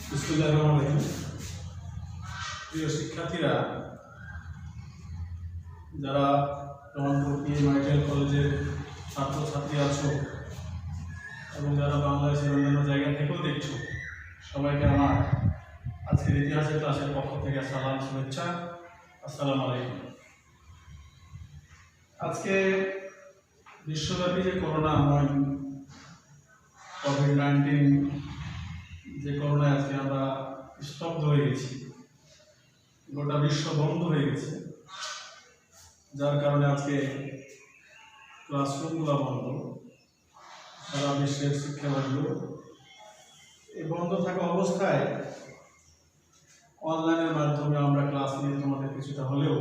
বিসমিল্লাহির রহমানির রহিম। প্রিয় শিক্ষার্থীরা, যারা রংপুর পিএমআইটিএল কলেজের ছাত্রছাত্রী আছো এবং যারা বাংলাদেশের অন্যান্য জায়গা থেকেও দেখছো, সবাইকে আমার আজকের ইতিহাসের ক্লাসের পক্ষ থেকে সালাম, শুভেচ্ছা। আসসালামু আলাইকুম। আজকে বিশ্বব্যাপী যে করোনা কোভিড-19 যে করোনায় আজকে আমরা স্তব্ধ হয়ে গেছি, গোটা বিশ্ব বন্ধ হয়ে গেছে, যার কারণে আজকে ক্লাসরুমগুলো বন্ধ, সারা বিশ্বের শিক্ষা বন্ধ। এই বন্ধ থাকা অবস্থায় অনলাইনের মাধ্যমে আমরা ক্লাস নিয়ে তোমাদের কিছুটা হলেও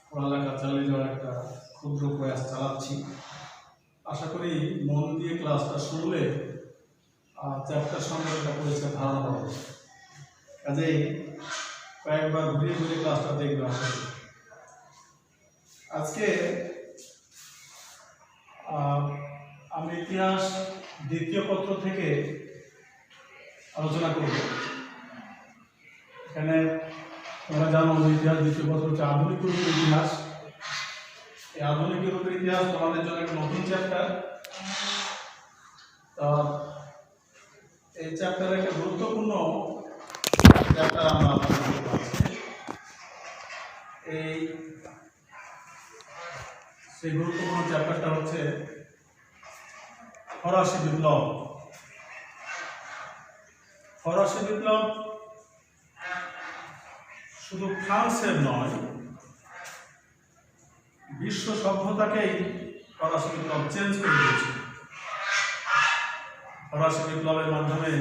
পড়ালেখা চালিয়ে যাওয়ার একটা ক্ষুদ্র প্রয়াস চালাচ্ছি। আশা করি মন দিয়ে ক্লাসটা শুনলে চ্যাপ্টার সম্পর্কে একটা পরিষ্কার ধারণা পাবো। কাজেই কয়েকবার ঘুরিয়ে ঘুরিয়ে ক্লাসটা দেখবে। আশা করি আজকে আমি ইতিহাস দ্বিতীয় পত্র থেকে আলোচনা করব। এখানে তোমরা জানো যে ইতিহাস দ্বিতীয় পত্র হচ্ছে আধুনিক ইউরোপের ইতিহাস। এই আধুনিক ইউরোপের ইতিহাস তোমাদের জন্য একটা নতুন চ্যাপ্টার। তো এই চ্যাপ্টারে একটা গুরুত্বপূর্ণ চ্যাপ্টার আমরা আলোচনা করতে পারছি। সেই গুরুত্বপূর্ণ চ্যাপ্টারটা হচ্ছে ফরাসি বিপ্লব। ফরাসি বিপ্লব শুধু ফ্রান্সের নয়, বিশ্ব সভ্যতাকেই ফরাসি বিপ্লব চেঞ্জ করে দিয়েছে। ফরাসি বিপ্লবের মাধ্যমে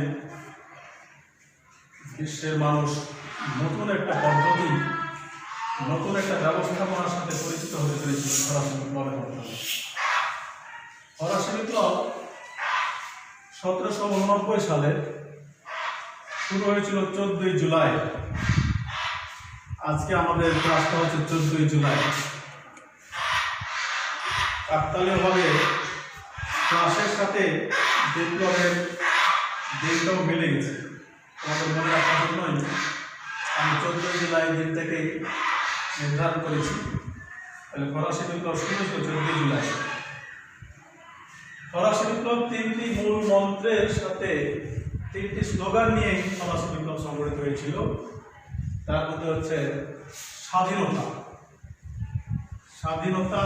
বিশ্বের মানুষ নতুন একটা পদ্ধতি, নতুন একটা ব্যবস্থাপনার সাথে পরিচিত হতে পেরেছিল ফরাসি বিপ্লবের মাধ্যমে। ফরাসি বিপ্লব 1789 সালে শুরু হয়েছিল 14ই জুলাই। আজকে আমাদের ক্লাসটা হচ্ছে 14ই জুলাই। কাকতালীয়ভাবে ক্লাসের সাথে বিপ্লবের দিনটাও মিলে গেছে। তোমাদের মনে রাখার জন্যই আমি 14ই জুলাই দিনটাকে নির্ধারণ করেছি। তাহলে ফরাসি বিপ্লব শুরু হয়েছিল 14ই জুলাই। ফরাসি বিপ্লব 3টি মূল মন্ত্রের সাথে 3টি স্লোগান নিয়ে ফরাসি বিপ্লব সংগঠিত হয়েছিল। তার মধ্যে হচ্ছে স্বাধীনতা, স্বাধীনতা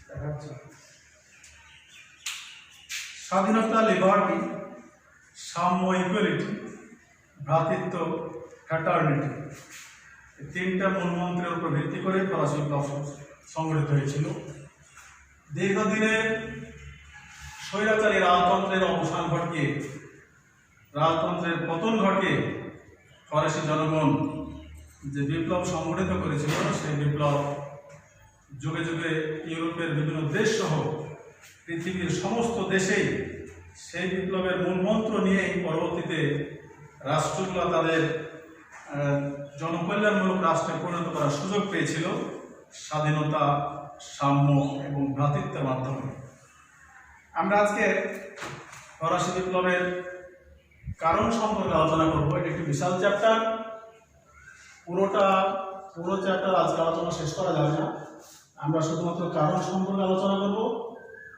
দেখাচ্ছে স্বাধীনতা, লিবার্টি, সাম্য, ইকুয়ালিটি, ভ্রাতৃত্ব, ফ্র্যাটার্নিটি। এই 3টা মূল মন্ত্রের উপর ভিত্তি করে ফরাসি বিপ্লব সংগঠিত হয়েছিল। দীর্ঘদিনের স্বৈরাচারী রাজতন্ত্রের অবসান ঘটিয়ে, রাজতন্ত্রের পতন ঘটিয়ে ফরাসি জনগণ যে বিপ্লব সংগঠিত করেছিল, সেই বিপ্লব যুগে যুগে ইউরোপের বিভিন্ন দেশ সহ পৃথিবীর সমস্ত দেশেই সেই বিপ্লবের মূল মন্ত্র নিয়েই পরবর্তীতে রাষ্ট্রগুলো তাদের জনকল্যাণমূলক রাষ্ট্রে পরিণত করার সুযোগ পেয়েছিল স্বাধীনতা, সাম্য এবং ভ্রাতৃত্বের মাধ্যমে। আমরা আজকে ফরাসি বিপ্লবের কারণ সম্পর্কে আলোচনা করবো। এটি একটি বিশাল চ্যাপ্টার। পুরো চ্যাপ্টার আজকে আলোচনা শেষ করা যাবে না। আমরা শুধুমাত্র কারণ সম্পর্কে আলোচনা করব,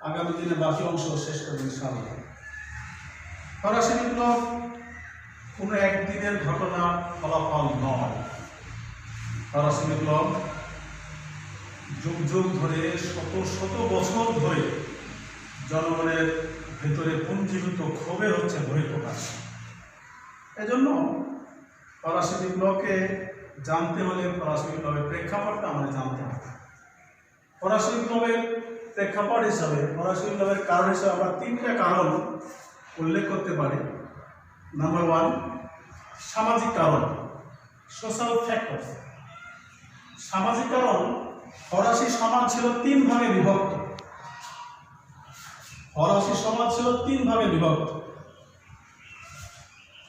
আগামী দিনে বাকি অংশ শেষ করবো ইনশাআল্লাহ। ফরাসি বিপ্লব কোনো একদিনের ঘটনা, ফলাফল নয়। ফরাসি বিপ্লব যুগ যুগ ধরে, শত শত বছর ধরে জনগণের ভেতরে পুঞ্জীভূত ক্ষোভের হচ্ছে বহিঃপ্রকাশ। এজন্য ফরাসি বিপ্লবকে জানতে হলে ফরাসি বিপ্লবের প্রেক্ষাপটটা আমাদের জানতে হবে। ফরাসি বিপ্লবের প্রেক্ষাপট হিসাবে, ফরাসি বিপ্লবের কারণ হিসাবে আমরা 3টা কারণ উল্লেখ করতে পারি। নাম্বার 1, সামাজিক কারণ, সোশ্যাল ফ্যাক্টর। সামাজিক কারণ, ফরাসি সমাজ ছিল 3 ভাগে বিভক্ত। ফরাসি সমাজ ছিল 3 ভাগে বিভক্ত।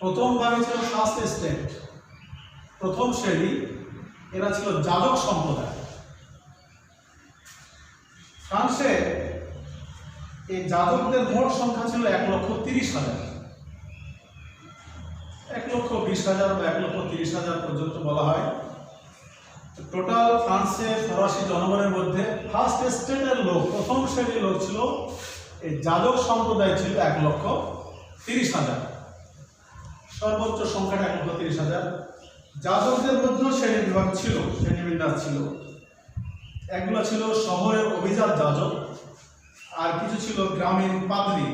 প্রথম ভাগে ছিল ফার্স্ট স্টেট, প্রথম শ্রেণী। এরা ছিল যাজক সম্প্রদায়। ফ্রান্সে এই যাজকদের মোট সংখ্যা ছিল 1,30,000। 1,20,000 বা 1,30,000 পর্যন্ত বলা হয়। টোটাল ফ্রান্সের ফরাসি জনগণের মধ্যে ফার্স্ট স্টেটের লোক, প্রথম শ্রেণীর লোক ছিল এই যাজক সম্প্রদায় ছিল 1,30,000, সর্বোচ্চ সংখ্যাটা 1,30,000। যাজকদের মধ্যেও শ্রেণী বিভাগ ছিল, শ্রেণীবিন্যাস ছিল। এগুলো ছিল শহরের অভিজাত যাজক, আর কিছু ছিল গ্রামীণ পাদ্রী।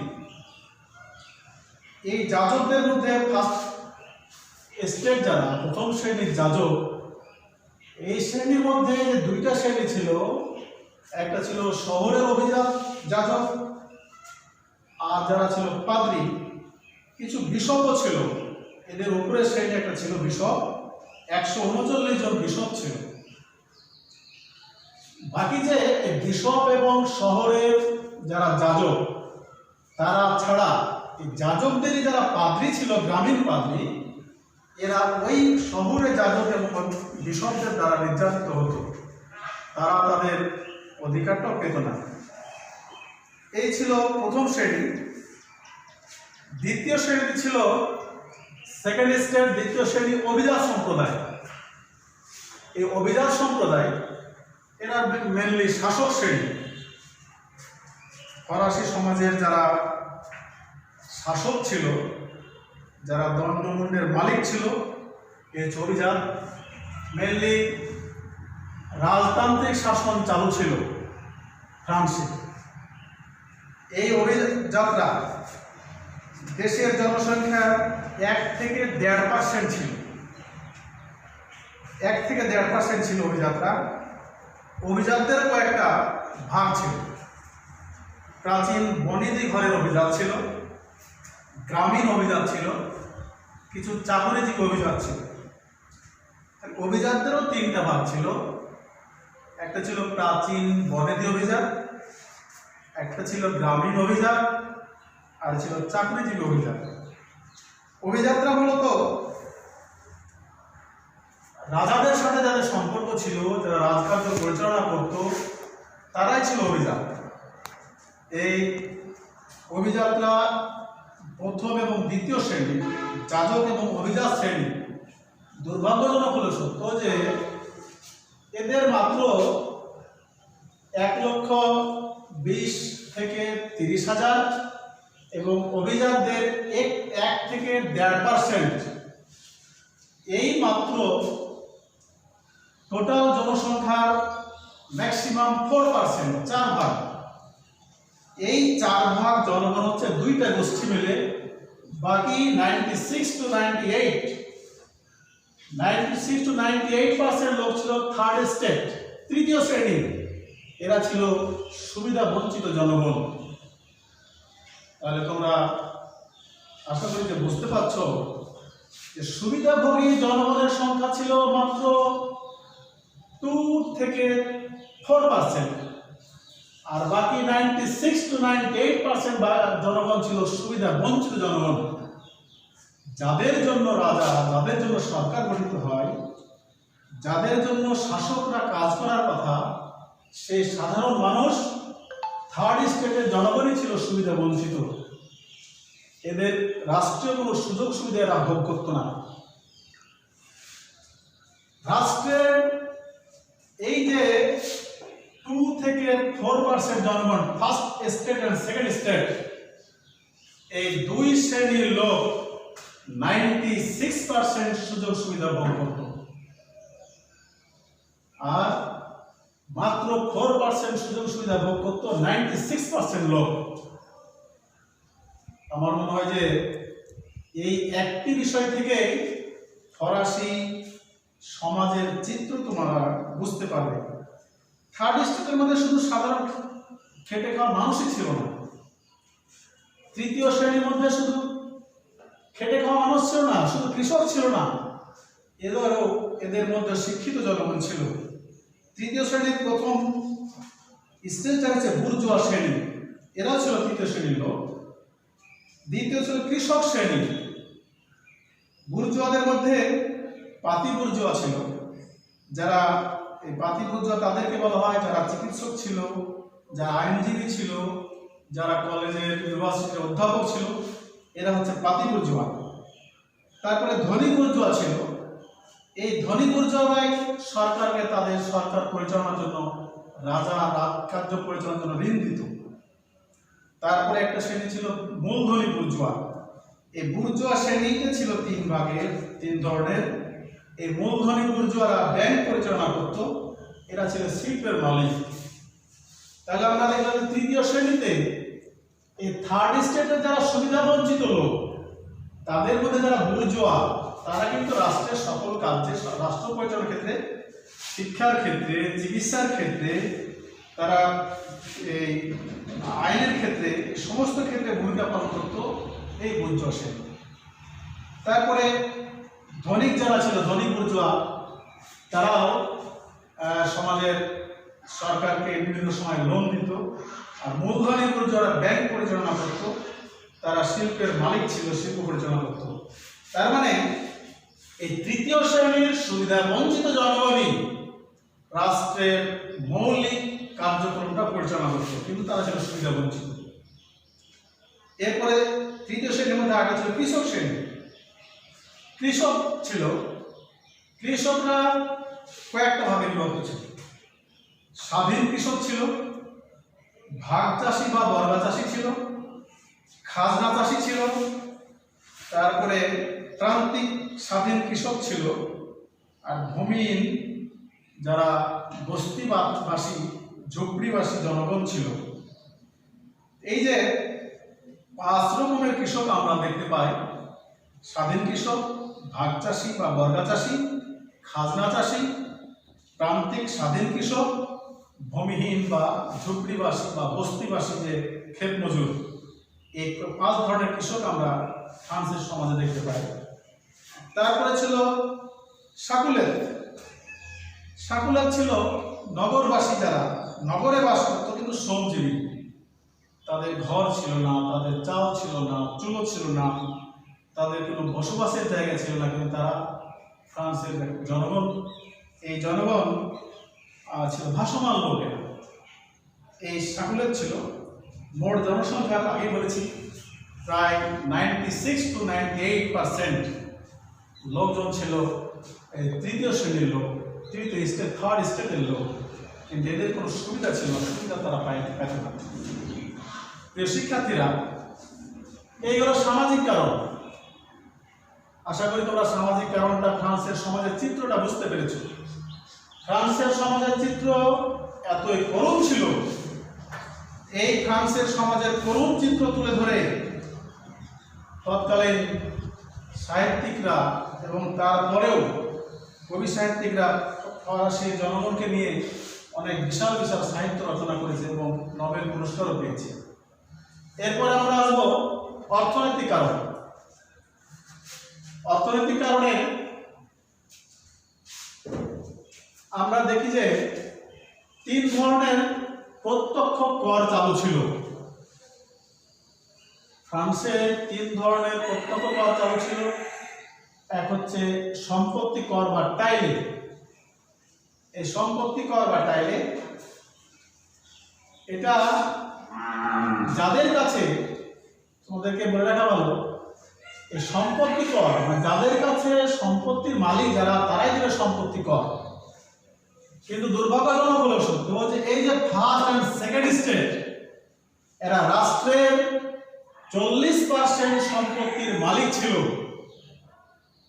এই যাজকদের মধ্যে ফার্স্ট স্টেট যারা প্রথম শ্রেণীর যাজক, এই শ্রেণীর মধ্যে যে দুইটা শ্রেণী ছিল, একটা ছিল শহরের অভিজাত যাজক, আর যারা ছিল পাদ্রী, কিছু বিশপও ছিল। এদের উপরের শ্রেণী একটা ছিল বিশপ, 139 জন বিশপ ছিল। বাকি যে বিশপ এবং শহরের যারা যাজক, তারা ছাড়া এই যাজকদেরই যারা পাদ্রী ছিল, গ্রামীণ পাদ্রী, এরা ওই শহরে যাজক এবং বিশপদের দ্বারা নির্যাতিত হতো, তারা তাদের অধিকারটাও পেত না। এই ছিল প্রথম শ্রেণী। দ্বিতীয় শ্রেণী ছিল সেকেন্ড স্টেট, দ্বিতীয় শ্রেণী অভিজাত সম্প্রদায়। এই অভিজাত সম্প্রদায় এরা মেনলি শাসক শ্রেণী। ফরাসি সমাজের যারা শাসক ছিল, যারা দণ্ডমুণ্ডের মালিক ছিল, এই অভিজাত। মেনলি রাজতান্ত্রিক শাসন চালু ছিল ফ্রান্সে। এই অভিজাতরা দেশের জনসংখ্যার 1 থেকে 1.5% ছিল। 1 থেকে 1.5% ছিল অভিজাতরা। অভিজাতদের কয়েকটা ভাগ ছিল। প্রাচীন বনেদি ঘরের অভিজাত ছিল, গ্রামীণ অভিজাত ছিল, কিছু চাকরিজীবী অভিজাত ছিল। অভিজাতদেরও 3টা ভাগ ছিল। একটা ছিল প্রাচীন বনেদি অভিজাত, একটা ছিল গ্রামীণ অভিজাত, আর ছিল চাকরিজীবী অভিজাত। অভিজাতরা মূলত রাজাদের সাথে যাদের সম্পর্ক ছিল, যারা রাজকার্য পরিচালনা করত, তারাই ছিল অভিজাত। এই অভিজাতরা প্রথম এবং দ্বিতীয় শ্রেণী যাজক এবং অভিজাত শ্রেণী। দুর্ভাগ্যজনক হলো সত্য যে এদের মাত্র 1,20,000 থেকে 30,000 এবং অভিজাতদের 1 থেকে 1.5%, এই মাত্র টোটাল জনসংখ্যার ম্যাক্সিমাম 4%, 4 ভাগ। এই 4 ভাগ জনগণ হচ্ছে 2টা গোষ্ঠী মিলে। বাকি 96 to 98% লোক ছিল থার্ড স্টেট, তৃতীয় শ্রেণী। এরা ছিল সুবিধা বঞ্চিত জনগণ। তাহলে তোমরা আশা করি যে বুঝতে পারছো যে সুবিধাভোগী জনগণের সংখ্যা ছিল মাত্র 2 থেকে 4%, আর বাকি 96 to 98% জনগণ ছিল সুবিধা বঞ্চিত জনগণ। যাদের জন্য রাজা, যাদের জন্য সরকার গঠিত হয়, যাদের জন্য শাসকরা কাজ করার কথা, সেই সাধারণ মানুষ থার্ড স্টেটের জনগণই ছিল সুবিধা বঞ্চিত। এদের রাষ্ট্রীয় কোনো সুযোগ সুবিধা এরা ভোগ করত না। রাষ্ট্রের এই যে 2 থেকে 4% জনগণ, first state and second state, এই 2 শ্রেণীর লোক 96% সুযোগ সুবিধা ভোগ করত, আর মাত্র 4% সুযোগ সুবিধা ভোগ করত 96% লোক। আমার মনে হয় যে এই একটি বিষয় থেকে ফরাসি সমাজের চিত্র তোমরা বুঝতে পারবে। থার্ড স্টেটের মধ্যে শুধু সাধারণ খেটে খাওয়া মানুষই ছিল না, তৃতীয় শ্রেণীর মধ্যে শুধু খেটে খাওয়া মানুষ ছিল না, শুধু কৃষক ছিল না, এদের মধ্যে শিক্ষিত জনগণ ছিল। তৃতীয় শ্রেণীর প্রথম স্টেজটা হচ্ছে বুর্জোয়া শ্রেণী, এরা ছিল তৃতীয় শ্রেণীর লোক। দ্বিতীয় ছিল কৃষক শ্রেণী। বুর্জোয়াদের মধ্যে পাতি বুর্জোয়া ছিল, যারা এই পাতি বুর্জোয়া তাদেরকে বলা হয় যারা চিকিৎসক ছিল, যারা আইনজীবী ছিল, যারা কলেজের ইউনিভার্সিটির অধ্যাপক ছিল, এরা হচ্ছে পাতি বুর্জোয়া। তারপরে ধনী বুর্জোয়া ছিল। এই ধনী বুর্জোয়ারাই সরকারকে তাদের সরকার পরিচালনার জন্য, রাজা রাজকার্য পরিচালনার জন্য ঋণ দিত। তারপরে একটা শ্রেণী ছিল মূলধনী বুর্জোয়া। এই বুর্জোয়া শ্রেণীতে ছিল তিন ধরনের। এই মূলধনী বুর্জোয়ারা ব্যাংক পরিচালনা করত, এরা ছিল শিল্পের মালিক। তাহলে আমরা দেখলাম তৃতীয় শ্রেণীতে এই থার্ড স্টেটের যারা সুবিধা বঞ্চিত লোক, তাদের মধ্যে যারা বুর্জোয়া, তারা কিন্তু রাষ্ট্রের সকল কাজে, রাষ্ট্র পরিচালনার ক্ষেত্রে, শিক্ষার ক্ষেত্রে, চিকিৎসার ক্ষেত্রে, তারা এই আইনের ক্ষেত্রে, সমস্ত ক্ষেত্রে ভূমিকা পালন করত এই বুর্জোয়া শ্রেণী। তারপরে ধনিক যারা ছিল, ধনী বুর্জোয়া, তারাও সমাজের সরকারকে বিভিন্ন সময় লোন দিত। আর মূলধনী বুর্জোয়ারা ব্যাংক পরিচালনা করত, তারা শিল্পের মালিক ছিল, শিল্প পরিচালনা করত। তার মানে এই তৃতীয় শ্রেণীর সুবিধা বঞ্চিত জনগণই রাষ্ট্রের মৌলিক কার্যক্রমটা পরিচালনা করত, কিন্তু তারা ছিল সুবিধা বঞ্চিত। এরপরে তৃতীয় শ্রেণীর মধ্যে আগে ছিল কৃষক শ্রেণী। কৃষক ছিল, কৃষকরা কয়েকটা ভাগে বিভক্ত ছিল। স্বাধীন কৃষক ছিল, ভাগ চাষি বা বর্গা চাষি ছিল, খাজনা চাষি ছিল, তারপরে প্রান্তিক স্বাধীন কৃষক ছিল, আর ভূমিহীন যারা বস্তিবাসী, ঝুপড়িবাসী জনগণ ছিল। এই যে 5 রকমের কৃষক আমরা দেখতে পাই: স্বাধীন কৃষক, ভাগ চাষি বা বর্গা চাষি, খাজনা চাষি, প্রান্তিক স্বাধীন কৃষক, ভূমিহীন বা ঝুপড়িবাসী বা বস্তিবাসী যে ক্ষেত মজুর। এই 5 ধরনের কৃষক আমরা ফ্রান্সের সমাজে দেখতে পাই। তারপরে ছিল সাকুলেত। সাকুলেত ছিল নগরবাসী, যারা নগরে বাস করত কিন্তু শ্রমজীবী। তাদের ঘর ছিল না, তাদের চাল ছিল না, চুলো ছিল না, তাদের কোনো বসবাসের জায়গা ছিল না, কিন্তু তারা ফ্রান্সের জনগণ। এই জনগণ ছিল ভাসমান লোকের। এই সাকুলেত ছিল। মোট জনসংখ্যার আগে বলেছি প্রায় 96 to 98% লোকজন ছিল এই তৃতীয় শ্রেণীর লোক, তৃতীয় স্টেট, থার্ড স্টেটের লোক। কিন্তু এদের কোনো সুবিধা ছিল না, সুবিধা তারা পেত না। প্রিয় শিক্ষার্থীরা, এই হলো সামাজিক কারণ। আশা করি তোমরা সামাজিক কারণটা, ফ্রান্সের সমাজের চিত্রটা বুঝতে পেরেছো। ফ্রান্সের সমাজের চিত্র এতই করুণ ছিল, এই ফ্রান্সের সমাজের করুণ চিত্র তুলে ধরে তৎকালীন সাহিত্যিকরা এবং তারপরেও কবি সাহিত্যিকরা ফরাসি জনগণকে নিয়ে অনেক বিশাল বিশাল সাহিত্য রচনা করেছে এবং নোবেল পুরস্কারও পেয়েছে। এরপর আমরা আসবো অর্থনৈতিক কারণ। অর্থনৈতিক কারণে আমরা দেখি যে 3 ধরনের প্রত্যক্ষ কর চালু ছিল। ফ্রান্সে 3 ধরনের প্রত্যক্ষ কর চালু ছিল। এক হচ্ছে সম্পত্তি কর বা টাইলে। এই সম্পত্তি কর বা টাইলে, এটা যাদের কাছে, তোমাদেরকে বলে রাখা ভালো, এই সম্পত্তি কর মানে যাদের কাছে সম্পত্তির মালিক যারা, তারাই দিবে সম্পত্তি কর। কিন্তু দুর্ভাগ্যজনক হলো সত্য যে এই যে ফার্স্ট এন্ড সেকেন্ড স্টেট, এরা রাষ্ট্রের 40% সম্পত্তির মালিক ছিল।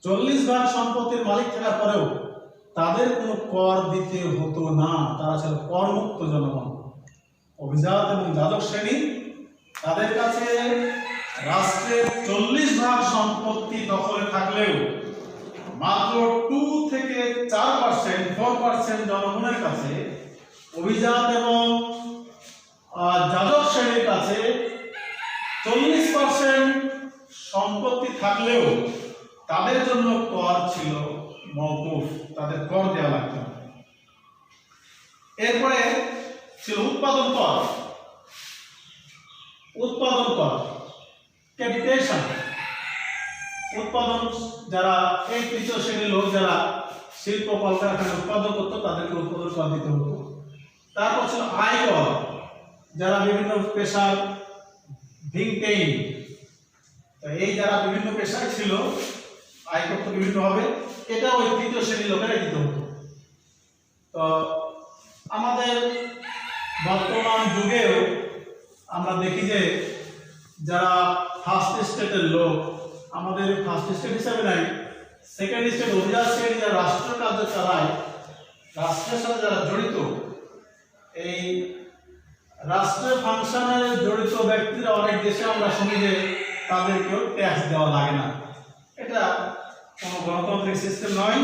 40 ভাগ সম্পত্তির মালিক থাকার পরেও তাদের কোনো কর দিতে হতো না। তারা ছিল করমুক্ত জনগণ। অভিজাত এবং যাজক শ্রেণী, তাদের কাছে রাষ্ট্রের 40 ভাগ সম্পত্তি দখলে থাকলেও মাত্র 2 থেকে 4% জনগণের কাছে, অভিজাত এবং যাজক শ্রেণীর কাছে 40% সম্পত্তি থাকলেও তাদের জন্য কর ছিল মওকুফ, তাদের কর দেওয়া লাগত না। এরপরে ছিল উৎপাদন কর। উৎপাদন কর, ক্যাপিটেশন। উৎপাদন যারা, এই তৃতীয় শ্রেণীর লোক যারা শিল্প কলকারখানা উৎপাদন করতো, তাদেরকে উৎপাদন কর দিতে হতো। তারপর ছিল আয় কর। যারা বিভিন্ন পেশার, ভিংটেইন, এই যারা বিভিন্ন পেশায় ছিল, আয় করতো বিভিন্নভাবে, এটা ওই তৃতীয় শ্রেণীর লোকেরাই দিতে হতো। তো আমাদের বর্তমান যুগেও আমরা দেখি যে যারা ফার্স্ট স্টেটের লোক, আমাদের ফার্স্ট স্টেট হিসাবে নাই, সেকেন্ড স্টেট অভিজাত শ্রেণী যারা রাষ্ট্র কার্য চালায়, রাষ্ট্রের সাথে যারা জড়িত, এই রাষ্ট্রের ফাংশনে জড়িত ব্যক্তিরা অনেক দেশে আমরা শুনি যে তাদেরকেও ট্যাক্স দেওয়া লাগে না। এটা কোনো গণতান্ত্রিক সিস্টেম নয়,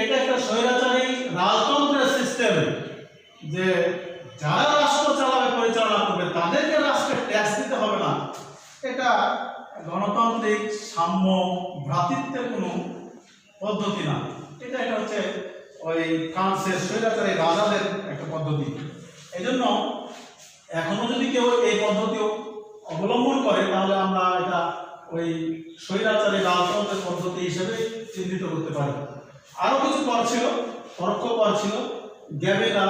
এটা একটা স্বৈরাচারী রাজতন্ত্রের সিস্টেম, যে যারা রাষ্ট্র চালাবে, পরিচালনা করবে, তাদেরকে রাষ্ট্রের ট্যাক্স দিতে হবে না। এটা গণতান্ত্রিক সাম্য ভ্রাতৃত্বের কোনো পদ্ধতি না। এটা হচ্ছে ওই ফ্রান্সের স্বৈরাচারী রাজাদের একটা পদ্ধতি। এই জন্য এখনো যদি কেউ এই পদ্ধতি অবলম্বন করে, তাহলে আমরা এটা ওই স্বৈরাচারী রাজতন্ত্রের পদ্ধতি হিসেবে চিহ্নিত করতে পারি। আরো কিছু কর ছিল, পরোক্ষ কর ছিল, গ্যাবেরা,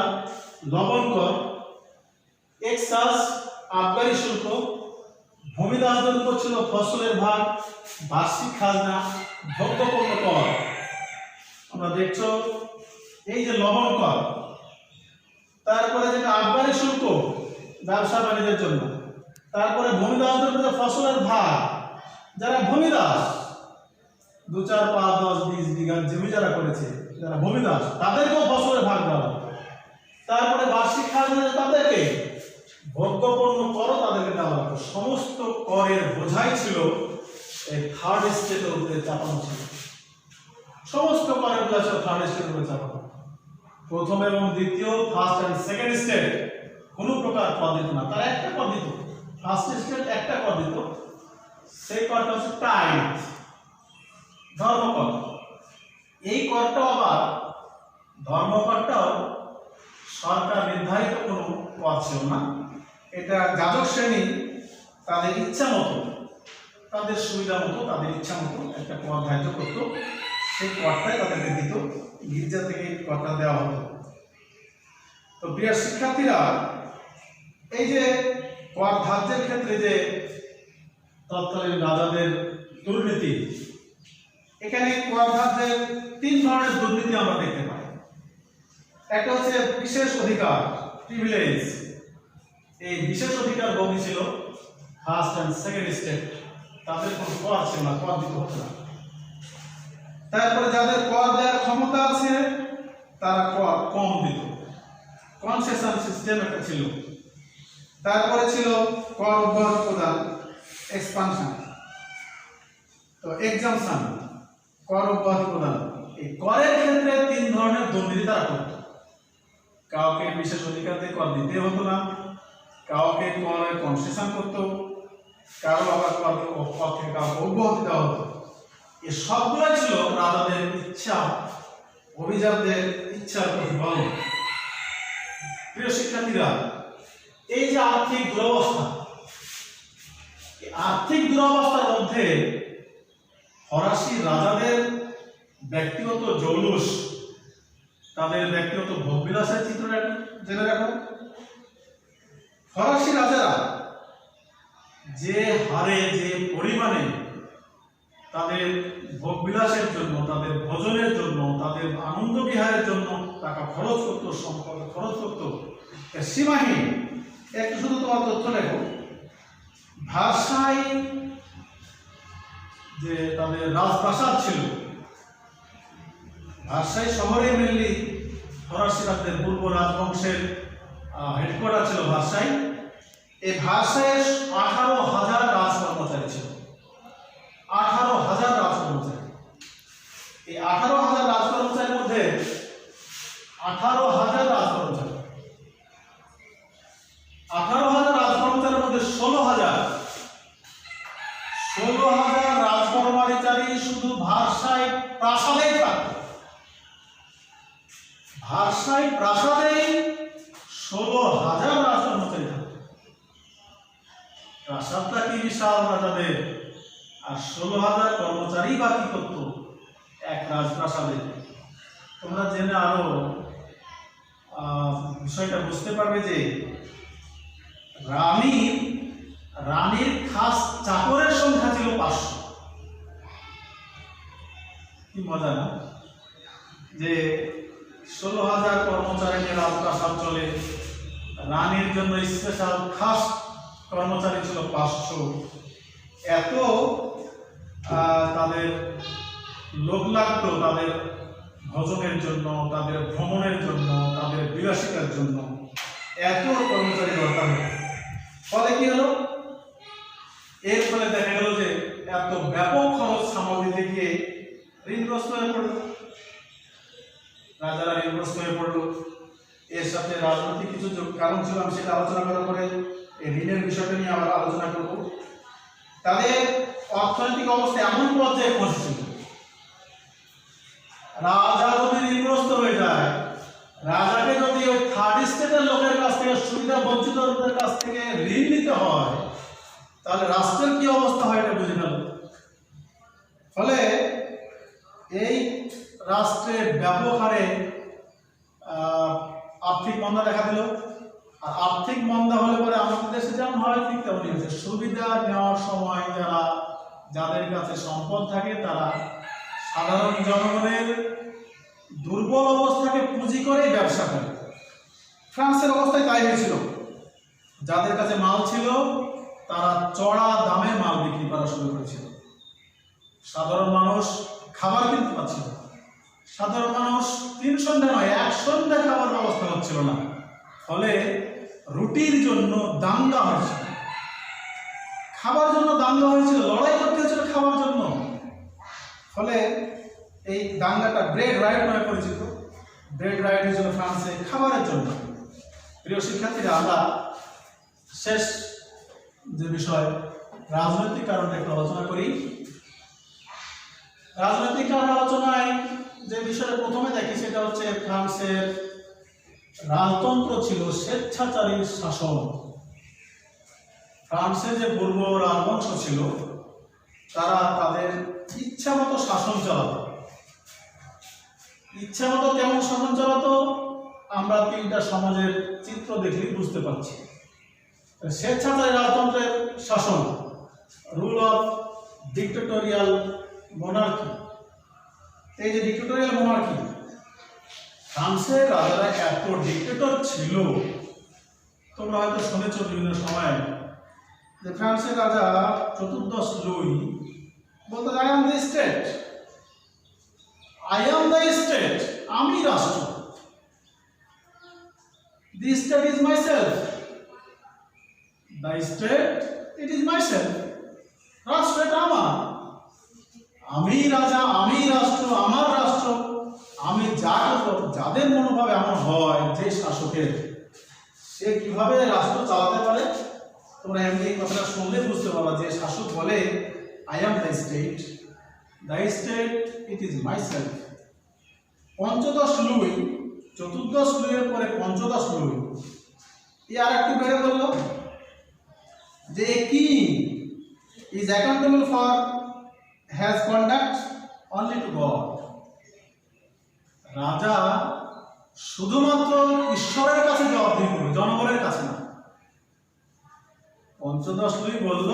লবণ কর, এক্সাস, আবগারি শুল্ক, ভূমিদাসদের উপর ছিল ফসলের ভাগ, বার্ষিক খাজনা, ভোগ্যপণ্য কর। আমরা দেখছো এই যে লবণ কর, তারপরে যেটা আবগারি শুল্ক ব্যবসা বাণিজ্যের জন্য, তারপরে ভূমিদাসদের উপর ফসলের ভাগ, যারা ভূমিদাস 2, 4, 5, 10, 20 বিঘা জমি যারা করেছে, যারা ভূমিদাস, তাদেরকেও ফসলের ভাগ দেওয়া। তারপরে বার্ষিক খাজনা তাদেরকে, ভোগ্যপণ্য করও তাদেরকে দেওয়া হতো। সমস্ত করের বোঝাই ছিল এই থার্ড স্টেটের উপরে চাপানো ছিল। সমস্ত করের বোঝা ছিল থার্ড স্টেটের উপরে চাপানো। প্রথম এবং দ্বিতীয়, ফার্স্ট এন্ড সেকেন্ড স্টেট কোনো প্রকার কর দিত না। তারা একটা কর দিত, ফার্স্ট স্টেট একটা কর দিত, সেই করটা হচ্ছে টাইথ, ধর্মকর। এই করটাও আবার, ধর্মকরটাও সরকার নির্ধারিত কোনো কর ছিল না। এটা যাজক শ্রেণী তাদের ইচ্ছা মতো, তাদের সুবিধা মতো, তাদের ইচ্ছা মতো একটা কর ধার্য করতো, সেই করটাই তাদেরকে দিত, গির্জা থেকে করটা দেওয়া হতো। তো প্রিয় শিক্ষার্থীরা, এই যে কর ধার্যের ক্ষেত্রে যে তৎকালীন রাজাদের দুর্নীতি, এখানে কর ধার্যের 3 ধরনের দুর্নীতি আমরা দেখতে পাই। একটা হচ্ছে বিশেষ অধিকার, প্রিভিলেজ। এই বিশেষ অধিকার ভোগী ছিল ফার্স্ট এন্ড সেকেন্ড স্টেট, তাদের কোনো কর ছিল না, কর দিতে হতো না। তারপরে যাদের কর দেওয়ার ক্ষমতা আছে, তারা কর কম দিত, কনসেশন সিস্টেম একটা ছিল। তারপরে ছিল কর অব্যাহতি প্রদান, এক্সপানশন, তো এক্সাম্পশন, কর অব্যাহতি প্রদান। এই করের ক্ষেত্রে 3 ধরনের দুর্নীতি তারা করত। কাউকে বিশেষ অধিকার দিয়ে কর দিতে হতো না, কাউকে করের কনসেশন করতো, কারো আবার কর থেকে কাউকে অব্যাহতি দেওয়া হতো। এই সবগুলো ছিল রাজাদের ইচ্ছা, অভিজাতদের ইচ্ছার প্রতিফলন। প্রিয় শিক্ষার্থীরা, এই যে আর্থিক দুরবস্থা, এই আর্থিক দুরবস্থার মধ্যে ফরাসি রাজাদের ব্যক্তিগত জৌলুস, তাদের ব্যক্তিগত ভোগবিলাসের চিত্র জেনে রাখো। ফরাসি রাজারা যে হারে, যে পরিমাণে তাদের ভোগবিলাসের জন্য, তাদের ভোজনের জন্য, তাদের আনন্দ বিহারের জন্য টাকা খরচ করতো, সম্পদ খরচ করতো, সীমাহীন। একটু শুধু তোমার তথ্য লেখো, ভার্সাই যে তাদের রাজপ্রাসাদ ছিল, ভার্সাই শহরে মেনলি ফরাসি রাজদের পূর্ব রাজবংশের হেডকোয়ার্টার ছিল ভার্সাই। এই ভার্সাইয়ে 18,000 রাজকর্মচারী ছিল, 18,000 রাজকর্মচারী। এই 18,000 রাজকর্মচারীর মধ্যে 18,000 রাজকর্মচারীর মধ্যে 16,000 রাজকর্মচারী শুধু ভার্সাই প্রাসাদেই থাকত। ভার্সাই প্রাসাদেই 16,000 রাজকর্মচারী থাকত। প্রাসাদটা কি বিশাল রাজাদের, আর 16,000 কর্মচারী বা কি করতো এক রাজপ্রাসাদে। তোমরা জেনে আরো বিষয়টা বুঝতে পারবে যে রানীর খাস চাকরের সংখ্যা ছিল 500। কি মজা না, যে 16,000 কর্মচারী নিয়ে রাজপ্রাসাদ চলে, রানীর জন্য স্পেশাল খাস কর্মচারী ছিল 500। এত তাদের লোক লাগতো তাদের ভোজনের জন্য, তাদের ভ্রমণের জন্য, তাদের বিলাসিতার জন্য, এত কর্মচারী দরকার হতো। ফলে কি হলো, এর ফলে দেখা গেল যে এত ব্যাপক খরচ সামাল দিতে গিয়ে ঋণগ্রস্ত হয়ে পড়ল, রাজারা ঋণগ্রস্ত হয়ে পড়ল। এর সাথে রাজনৈতিক কিছু কারণ ছিল, আমি সেটা আলোচনা করার পরে এই ঋণের বিষয়টা নিয়ে আবার আলোচনা করব। তাদের অর্থনৈতিক অবস্থা এমন পর্যায়ে পৌঁছেছিল, রাজা যদি ঋণগ্রস্ত হয়ে যায়, রাজাকে যদি ওই থার্ড স্টেটের লোকের কাছ থেকে, সুবিধা বঞ্চিতদের কাছ থেকে ঋণ নিতে হয়, তাহলে রাষ্ট্রের কি অবস্থা হয় এটা বুঝে নেব। ফলে এই রাষ্ট্রে ব্যাপক হারে আর্থিক মন্দা দেখা দিল। আর আর্থিক মন্দা হলে পরে আমাদের দেশে যেমন হয় ঠিক তেমনই হয়েছে। সুবিধা নেওয়ার সময় যাদের কাছে সম্পদ থাকে তারা সাধারণ জনগণের দুর্বল অবস্থাকে পুঁজি করেই ব্যবসা করে। ফ্রান্সের অবস্থায় তাই হয়েছিল, যাদের কাছে মাল ছিল তারা চড়া দামে মাল বিক্রি করা শুরু করেছিল। সাধারণ মানুষ খাবার কিনতে পারছিল না, সাধারণ মানুষ 3 সন্ধ্যা নয় 1 সন্ধ্যা খাবার ব্যবস্থা হচ্ছিল না। ফলে রুটির জন্য দাঙ্গা হয়েছিল, খাবার জন্য দাঙ্গা হয়েছিল, লড়াই করতে হয়েছিল খাবার জন্য। ফলে এই দাঙ্গাটা ব্রেড রাইট নামে পরিচিত। ব্রেড রাইট হয়েছিল ফ্রান্সে খাবারের জন্য। প্রিয় শিক্ষার্থীরা, আমরা শেষ যে বিষয় রাজনৈতিক কারণটা একটু আলোচনা করি। রাজনৈতিক কারণ আলোচনায় যে বিষয়টা প্রথমে দেখি সেটা হচ্ছে ফ্রান্সের রাজতন্ত্র ছিল স্বেচ্ছাচারী শাসন। ফ্রান্সের যে পূর্ব রাজবংশ ছিল তারা তাদের ইচ্ছা মতো শাসন চালাতো। ইচ্ছা মতো কেমন শাসন চালাতো আমরা 3টা সমাজের চিত্র দেখলেই বুঝতে পারছি। স্বেচ্ছাচারী রাজতন্ত্রের শাসন, রুল অফ ডিক্টেটোরিয়াল মোনার্কি। এই যে ডিক্টেটোরিয়াল মোনার্কি, ফ্রান্সের রাজারা এত ডিক্টেটর ছিল, তোমরা হয়তো শুনেছ বিভিন্ন সময় যে ফ্রান্সের রাজা চতুর্দশ লুই বলতো, I am the state, I am the state, আমি রাষ্ট্র, the state is my self, the state it is my self, রাষ্ট্র এটা আমার, আমি রাজা, আমি রাষ্ট্র, আমার রাষ্ট্র। আমি যাদের মনোভাবে এমন হয়, যে শাসকের সে কিভাবে রাষ্ট্র চালাতে পারে, তোমরা এমনি এই কথাটা শুনলে বুঝতে পারবা যে শাসক বলে I am the state, it is my self. পঞ্চদশ লুই, চতুর্দশ লুইয়ের পরে পঞ্চদশ লুই, এই আর একটু বেড়ে বলল যে king is accountable for has conduct only two god. রাজা শুধুমাত্র ঈশ্বরের কাছে জবাবদিহি করবে, জনগণের কাছে না। পঞ্চদশ লুই বলল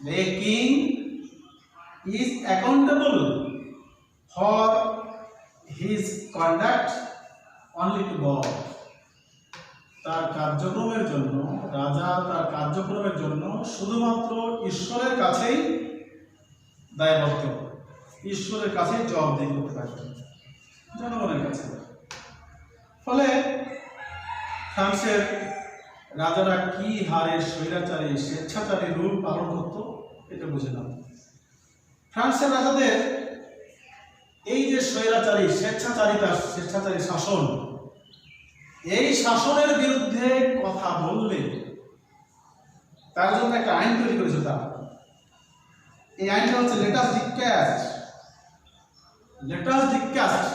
যে king is accountable for his conduct only two god. তার কার্যক্রমের জন্য, রাজা তার কার্যক্রমের জন্য শুধুমাত্র ঈশ্বরের কাছেই দায়বদ্ধ, ঈশ্বরের কাছেই জবাবদিহি করতে পারবে, জনগণের কাছে। ফলে ফ্রান্সের রাজারা কি হারে স্বৈরাচারী স্বেচ্ছাচারী রূল পালন করত এটা বুঝে নাও। ফ্রান্সের রাজাদের এই যে স্বৈরাচারী স্বেচ্ছাচারী শাসন, এই শাসনের বিরুদ্ধে কথা বললে তার জন্য একটা আইন তৈরি করেছে তারা। এই আইনটা হচ্ছে লেটাস ডিক্যাস্ট।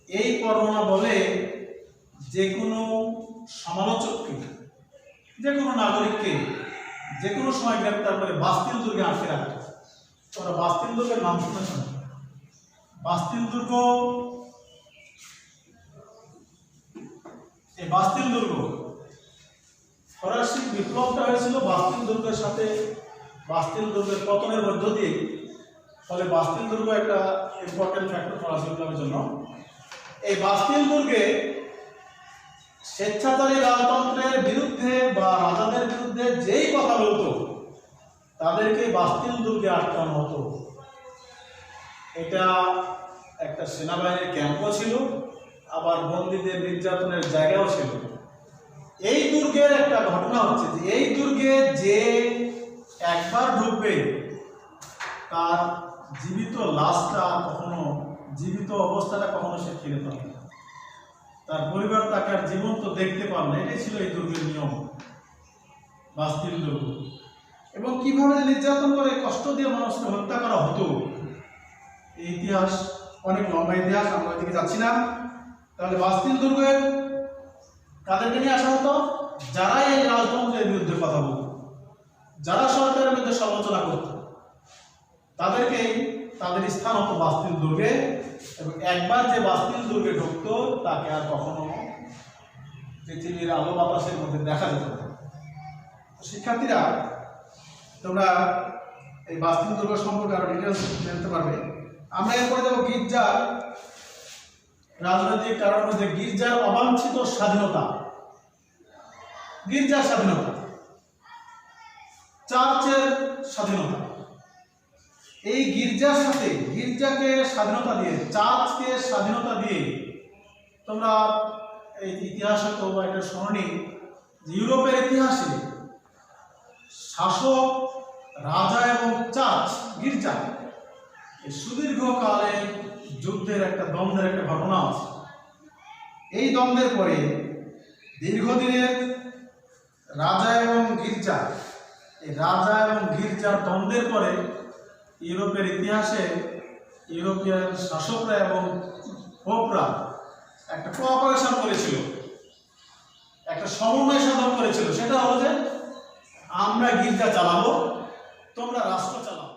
এই পরোয়ানা বলে যে কোনো সমালোচককে, যে কোনো নাগরিককে যে কোনো সময় গ্রেপ্তার করে বাস্তিল দুর্গে আটকে রাখত। তোমরা বাস্তিল দুর্গের নাম শুনেছ? বাস্তিল দুর্গ, এই বাস্তিল দুর্গ, ফরাসি বিপ্লবটা হয়েছিল বাস্তিল দুর্গের সাথে, বাস্তিল দুর্গের পতনের মধ্য দিয়ে ফলে বাস্তিল দুর্গ একটা ইম্পর্টেন্ট ফ্যাক্টর ফরাসি বিপ্লবের জন্য। এই বাস্তিল দুর্গে স্বেচ্ছাচারী রাজতন্ত্রের বিরুদ্ধে বা রাজাদের বিরুদ্ধে যেই কথা বলতো তাদেরকে বাস্তিল দুর্গে আটকানো হতো। এটা একটা সেনাবাহিনীর ক্যাম্পও ছিল, আবার বন্দীদের নির্যাতনের জায়গাও ছিল। এই দুর্গের একটা ঘটনা হচ্ছে যে এই দুর্গে যে একবার ঢুকবে তার জীবিত লাশটা কখনো, জীবিত অবস্থাটা কখনো সে ফিরে পাবে না, তার পরিবার তাকে আর জীবন্ত দেখতে পাবে না। এটাই ছিল এই দুর্গের নিয়ম, বাস্তিল দুর্গ। এবং কিভাবে নির্যাতন করে কষ্ট দিয়ে মানুষকে হত্যা করা হতো এই ইতিহাস অনেক লম্বা ইতিহাস, আমরা ওইদিকে যাচ্ছি না। তাহলে বাস্তিল দুর্গের কাদেরকে নিয়ে আসা হতো? যারা এই রাজতন্ত্রের বিরুদ্ধে কথা বলত, যারা সরকারের বিরুদ্ধে সমালোচনা করত, তাদেরকেই তাদের স্থান হতো বাস্তিল দুর্গে। এবং একবার যে বাস্তিল দুর্গে ঢুকতো তাকে আর কখনো পৃথিবীর আলো বাতাসের মধ্যে দেখা যেত না। শিক্ষার্থীরা, তোমরা এই বাস্তিল দুর্গ সম্পর্কে আরো ডিটেলস জানতে পারবে। আমরা এরপরে যাবো গির্জার রাজনৈতিক কারণের মধ্যে গির্জার অবাঞ্ছিত স্বাধীনতা। গির্জার স্বাধীনতা, চার্চের স্বাধীনতা। এই গির্জার সাথে, গির্জাকে স্বাধীনতা দিয়ে, চার্চকে স্বাধীনতা দিয়ে, তোমরা এই ইতিহাসে তো একটা স্মরণীয় যে ইউরোপের ইতিহাসে শাসক, রাজা এবং চার্চ, গির্জা, এই সুদীর্ঘকালে যুদ্ধের একটা দ্বন্দ্বের একটা ঘটনা আছে। এই দ্বন্দ্বের পরে দীর্ঘদিনের রাজা এবং গির্জা, এই রাজা এবং গির্জার দ্বন্দ্বের পরে ইউরোপের ইতিহাসে ইউরোপিয়ান শাসকরা এবং পোপরা একটা কোঅপারেশন করেছিল, একটা সমন্বয় সাধন করেছিল। সেটা হলো যে আমরা গির্জা চালাবো, তোমরা রাষ্ট্র চালাবো।